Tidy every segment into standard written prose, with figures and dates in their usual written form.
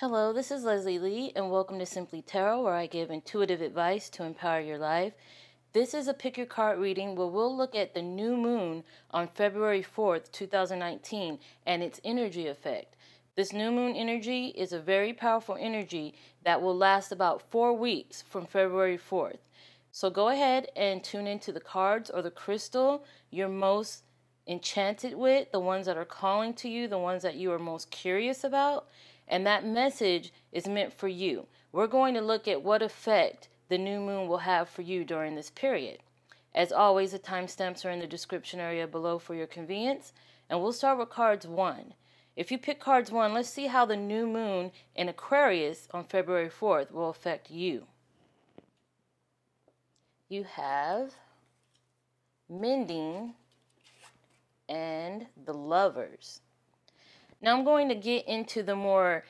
Hello, this is Leslie Lee, and welcome to Simply Tarot, where I give intuitive advice to empower your life. This is a pick your card reading where we'll look at the new moon on February 4th, 2019, and its energy effect. This new moon energy is a very powerful energy that will last about 4 weeks from February 4th. So go ahead and tune into the cards or the crystal you're most enchanted with, the ones that are calling to you, the ones that you are most curious about. And that message is meant for you. We're going to look at what effect the new moon will have for you during this period. As always, the timestamps are in the description area below for your convenience. And we'll start with cards 1. If you pick cards 1, let's see how the new moon in Aquarius on February 4th will affect you. You have Mending and the Lovers. Now I'm going to get into the more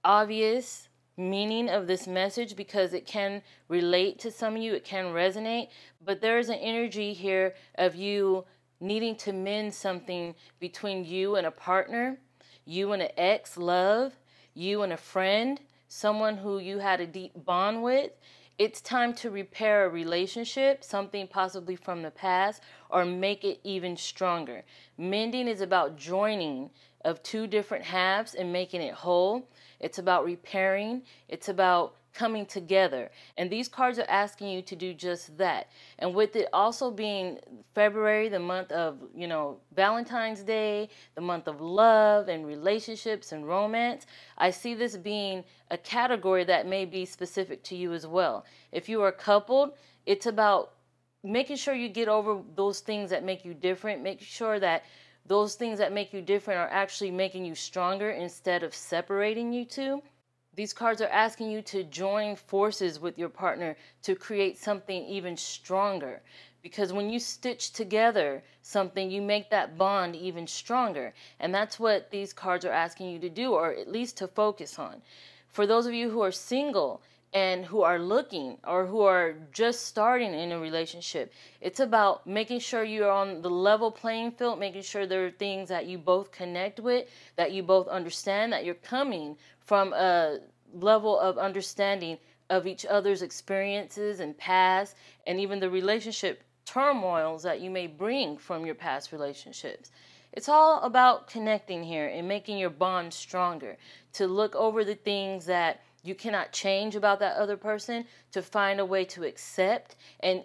obvious meaning of this message because it can relate to some of you, it can resonate, but there is an energy here of you needing to mend something between you and a partner, you and an ex, love, you and a friend, someone who you had a deep bond with. It's time to repair a relationship, something possibly from the past, or make it even stronger. Mending is about joining of two different halves and making it whole. It's about repairing. It's about coming together. And these cards are asking you to do just that. And with it also being February, the month of, Valentine's Day, the month of love and relationships and romance, I see this being a category that may be specific to you as well. If you are coupled, it's about making sure you get over those things that make you different, making sure that those things that make you different are actually making you stronger instead of separating you two. These cards are asking you to join forces with your partner to create something even stronger. Because when you stitch together something, you make that bond even stronger. And that's what these cards are asking you to do, or at least to focus on. For those of you who are single and who are looking or who are just starting in a relationship, it's about making sure you're on the level playing field, making sure there are things that you both connect with, that you both understand, that you're coming from a level of understanding of each other's experiences and past, and even the relationship turmoils that you may bring from your past relationships. It's all about connecting here and making your bond stronger, to look over the things that you cannot change about that other person, to find a way to accept. And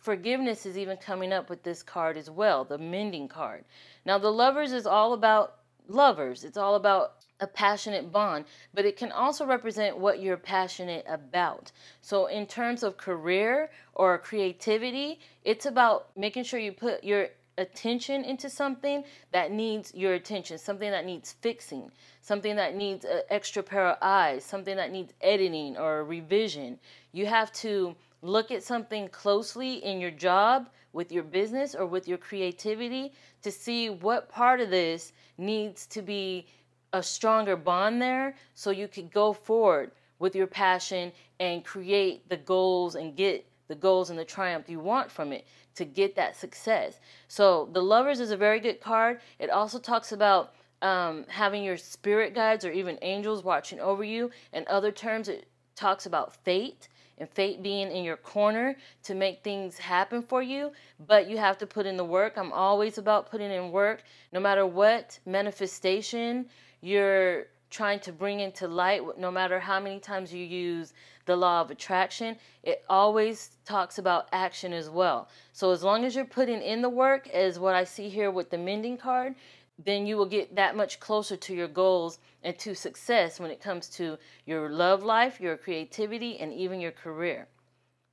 forgiveness is even coming up with this card as well, the Mending card. Now, the Lovers is all about lovers. It's all about a passionate bond, but it can also represent what you're passionate about. So in terms of career or creativity, it's about making sure you put your attention into something that needs your attention, something that needs fixing, something that needs an extra pair of eyes, something that needs editing or revision. You have to look at something closely in your job, with your business, or with your creativity to see what part of this needs to be a stronger bond there, so you could go forward with your passion and create the goals and get the goals and the triumph you want from it to get that success. So the Lovers is a very good card. It also talks about having your spirit guides or even angels watching over you. In other terms, it talks about fate, and fate being in your corner to make things happen for you, but you have to put in the work. I'm always about putting in work, no matter what manifestation you're trying to bring into light, no matter how many times you use the law of attraction, it always talks about action as well. So as long as you're putting in the work, as what I see here with the Mending card, then you will get that much closer to your goals and to success when it comes to your love life, your creativity, and even your career.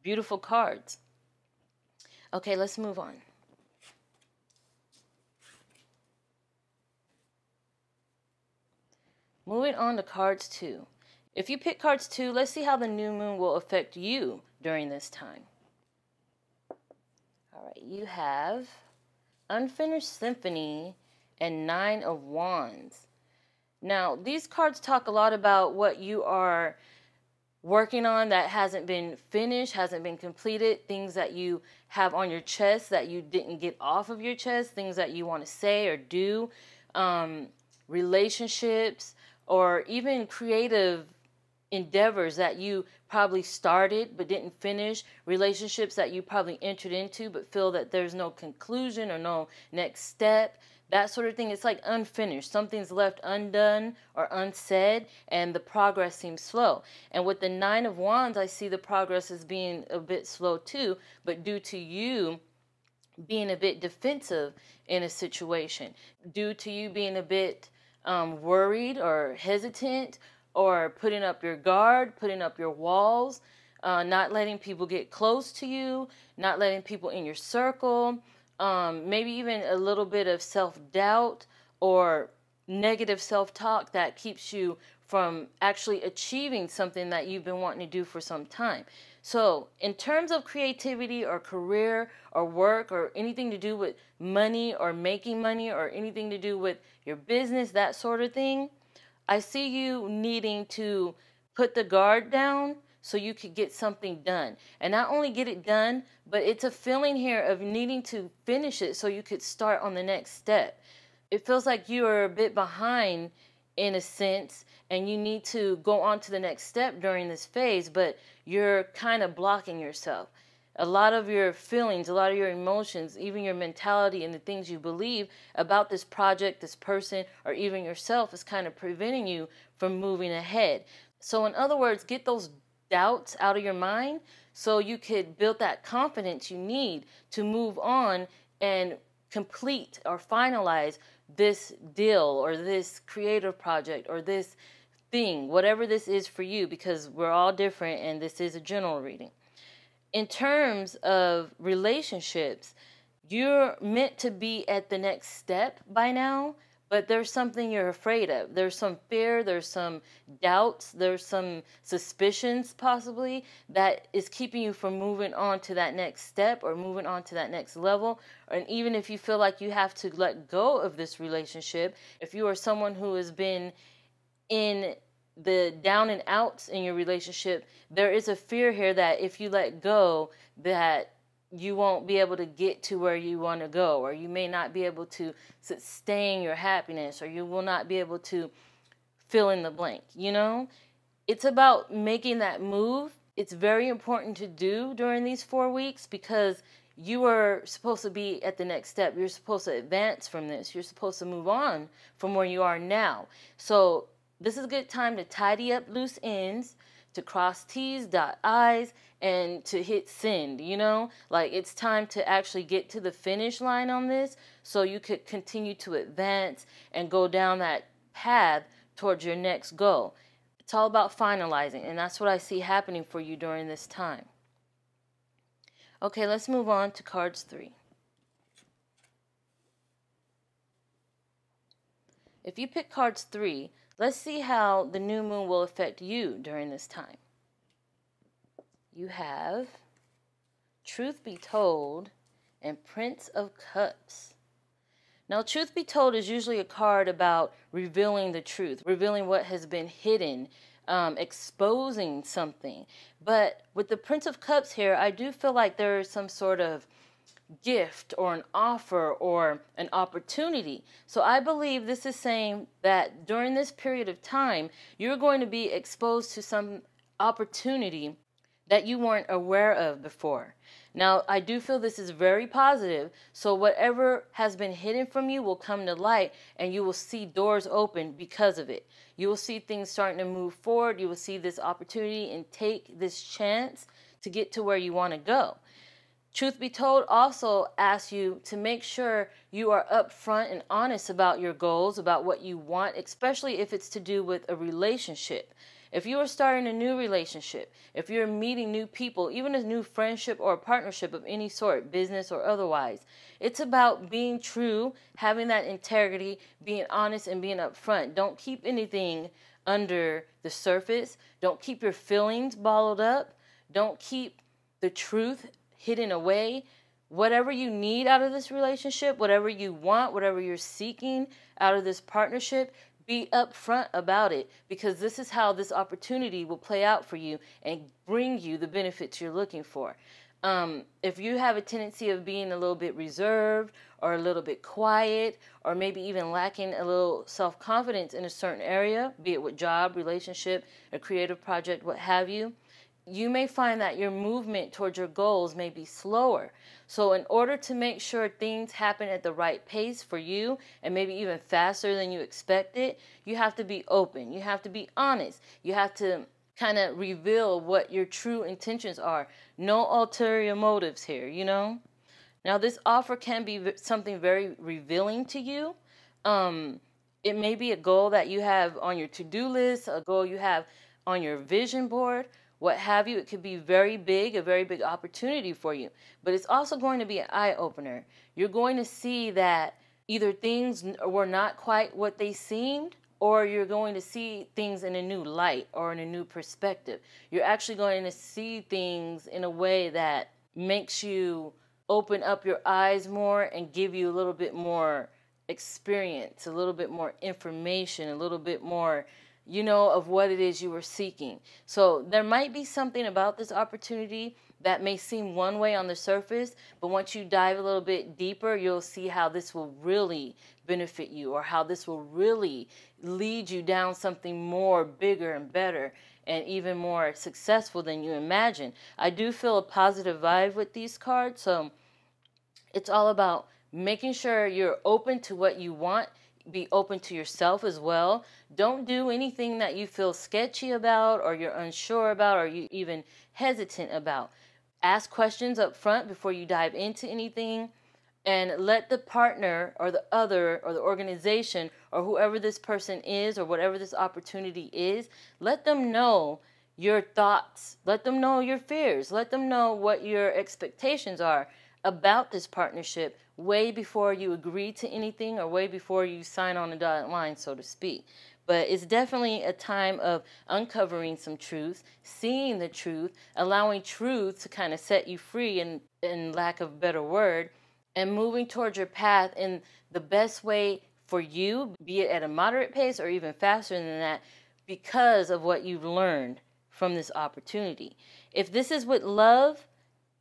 Beautiful cards. Okay, let's move on. Moving on to cards 2. If you pick cards 2, let's see how the new moon will affect you during this time. All right, you have Unfinished Symphony and 9 of Wands. Now, these cards talk a lot about what you are working on that hasn't been finished, hasn't been completed, things that you have on your chest that you didn't get off of your chest, things that you want to say or do, relationships, or even creative endeavors that you probably started but didn't finish, relationships that you probably entered into but feel that there's no conclusion or no next step, that sort of thing. It's like unfinished. Something's left undone or unsaid, and the progress seems slow. And with the Nine of Wands, I see the progress as being a bit slow too, but due to you being a bit defensive in a situation, due to you being a bit worried or hesitant, or putting up your guard, putting up your walls, not letting people get close to you, not letting people in your circle, maybe even a little bit of self-doubt or negative self-talk that keeps you from actually achieving something that you've been wanting to do for some time. So in terms of creativity or career or work or anything to do with money or making money or anything to do with your business, that sort of thing, I see you needing to put the guard down so you could get something done. And not only get it done, but it's a feeling here of needing to finish it so you could start on the next step. It feels like you are a bit behind in a sense, and you need to go on to the next step during this phase, but you're kind of blocking yourself. A lot of your feelings, a lot of your emotions, even your mentality and the things you believe about this project, this person, or even yourself is kind of preventing you from moving ahead. So in other words, get those doubts out of your mind so you could build that confidence you need to move on and complete or finalize this deal or this creative project or this thing, whatever this is for you, because we're all different and this is a general reading. In terms of relationships, you're meant to be at the next step by now, but there's something you're afraid of. There's some fear, there's some doubts, there's some suspicions possibly that is keeping you from moving on to that next step or moving on to that next level. And even if you feel like you have to let go of this relationship, if you are someone who has been in the down and outs in your relationship, there is a fear here that if you let go, that you won't be able to get to where you want to go, or you may not be able to sustain your happiness, or you will not be able to fill in the blank. You know, it's about making that move. It's very important to do during these 4 weeks because you are supposed to be at the next step. You're supposed to advance from this. You're supposed to move on from where you are now. So this is a good time to tidy up loose ends, to cross T's, dot I's, and to hit send, you know? Like, it's time to actually get to the finish line on this so you could continue to advance and go down that path towards your next goal. It's all about finalizing, and that's what I see happening for you during this time. Okay, let's move on to cards 3. If you pick cards 3, let's see how the new moon will affect you during this time. You have Truth Be Told and Prince of Cups. Now, Truth Be Told is usually a card about revealing the truth, revealing what has been hidden, exposing something. But with the Prince of Cups here, I do feel like there is some sort of gift or an offer or an opportunity. So I believe this is saying that during this period of time, you're going to be exposed to some opportunity that you weren't aware of before. Now, I do feel this is very positive. So whatever has been hidden from you will come to light, and you will see doors open because of it. You will see things starting to move forward. You will see this opportunity and take this chance to get to where you want to go. Truth Be Told also asks you to make sure you are upfront and honest about your goals, about what you want, especially if it's to do with a relationship. If you are starting a new relationship, if you're meeting new people, even a new friendship or a partnership of any sort, business or otherwise, it's about being true, having that integrity, being honest and being upfront. Don't keep anything under the surface. Don't keep your feelings bottled up. Don't keep the truth hidden away. Whatever you need out of this relationship, whatever you want, whatever you're seeking out of this partnership, be upfront about it, because this is how this opportunity will play out for you and bring you the benefits you're looking for. If you have a tendency of being a little bit reserved or a little bit quiet, or maybe even lacking a little self-confidence in a certain area, be it with job, relationship, a creative project, what have you, you may find that your movement towards your goals may be slower. So in order to make sure things happen at the right pace for you, and maybe even faster than you expected, you have to be open. You have to be honest. You have to kind of reveal what your true intentions are. No ulterior motives here, you know? Now, this offer can be something very revealing to you. It may be a goal that you have on your to-do list, a goal you have on your vision board, what have you. It could be very big, a very big opportunity for you. But it's also going to be an eye-opener. You're going to see that either things were not quite what they seemed, or you're going to see things in a new light or in a new perspective. You're actually going to see things in a way that makes you open up your eyes more and give you a little bit more experience, a little bit more information, a little bit more, you know, of what it is you were seeking. So there might be something about this opportunity that may seem one way on the surface, but once you dive a little bit deeper, you'll see how this will really benefit you, or how this will really lead you down something more bigger and better and even more successful than you imagine. I do feel a positive vibe with these cards, so it's all about making sure you're open to what you want. Be open to yourself as well. Don't do anything that you feel sketchy about, or you're unsure about, or you even hesitant about. Ask questions up front before you dive into anything, and let the partner or the other or the organization or whoever this person is or whatever this opportunity is, let them know your thoughts. Let them know your fears. Let them know what your expectations are about this partnership way before you agree to anything, or way before you sign on the dotted line, so to speak. But it's definitely a time of uncovering some truth, seeing the truth, allowing truth to kind of set you free, in lack of a better word, and moving towards your path in the best way for you, be it at a moderate pace or even faster than that, because of what you've learned from this opportunity. If this is with love,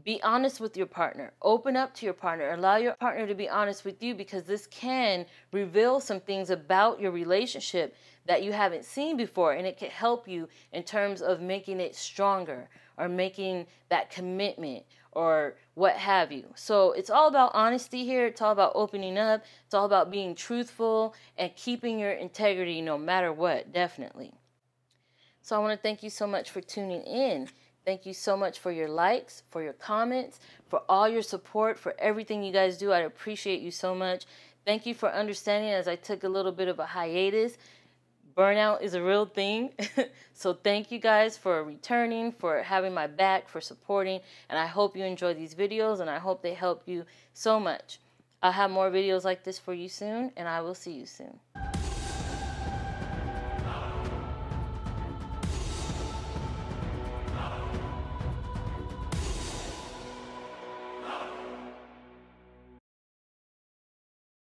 be honest with your partner. Open up to your partner. Allow your partner to be honest with you, because this can reveal some things about your relationship that you haven't seen before, and it can help you in terms of making it stronger, or making that commitment, or what have you. So it's all about honesty here. It's all about opening up. It's all about being truthful and keeping your integrity no matter what, definitely. So I want to thank you so much for tuning in. Thank you so much for your likes, for your comments, for all your support, for everything you guys do. I appreciate you so much. Thank you for understanding as I took a little bit of a hiatus. Burnout is a real thing. So thank you guys for returning, for having my back, for supporting. And I hope you enjoy these videos, and I hope they help you so much. I'll have more videos like this for you soon, and I will see you soon.